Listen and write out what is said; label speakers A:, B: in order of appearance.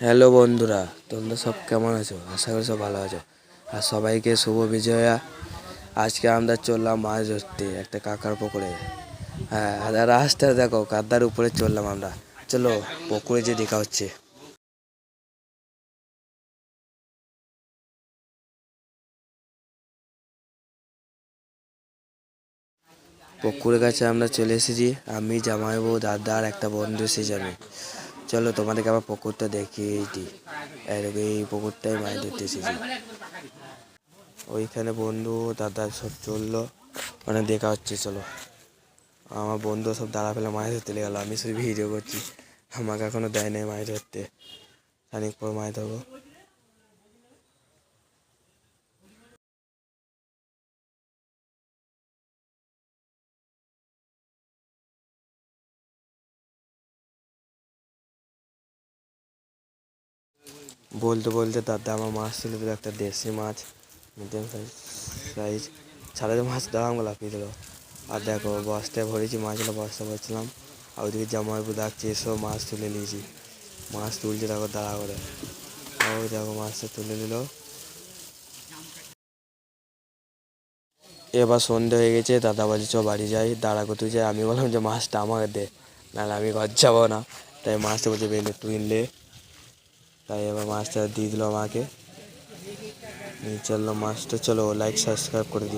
A: Hello বন্ধুরা, তোমরা সব কেমন আছো? আশা করি সব ভালো আছো। আর সবাইকে শুভ বিজয়া। আজকে আমরা চললাম মাছ ধরতে একটা কাকার পুকুরে। হ্যাঁ, আর রাস্তায় দেখো কাদার উপরে চললাম আমরা। চলো পুকুরে যে দেখা হচ্ছে। পুকুরের কাছে আমরা চলে এসেছি। আমি, জামাইবাবু, দাদা আর একটা বন্ধু এসেছি আমি। চলো তোমাদেরকে আবার পুকুরটা দেখিয়ে দিই। এই পুকুরটাই মাছ ধরতে এসেছি। ওইখানে বন্ধু দাদা সব চললো, মানে দেখা হচ্ছে। চলো, আমার বন্ধু সব দাঁড়া ফেলে মাছ ধরতে গেল, আমি শুধু ভিডিও করছি। আমাকে এখনো দেয় নাই মাছ ধরতে, খানিক পর মাছ ধরবো। বলতে বলতে দাদা আমার মাছ তুলে দিল, একটা দেশি মাছ, মিডিয়াম সাইজ ছাড়া মাছ দাঁড়াম লাফিয়ে দিল। আর দেখো বস্তায় ভরেছি মাছগুলো, বস্তা ভরছিলাম। আর ওইদিকে জামাইবু ডাকছে, এসব মাছ তুলে নিয়েছি। মাছ তুলছে দেখো দাঁড়া করে। ওই দেখো মাছটা তুলে নিল। এবার সন্ধে হয়ে গেছে, দাদা বলছে চ বাড়ি যাই, দাঁড়া করতে যাই। আমি বললাম যে মাছটা আমাকে দে, নাহলে আমি ঘর যাবো না। তাই মাছটা বলছে বেলে তুই নে। তাই এবার মাছটা দিয়ে দিল আমাকে, নিয়ে চললো মাছটা। চলো লাইক সাবস্ক্রাইব করে দিই।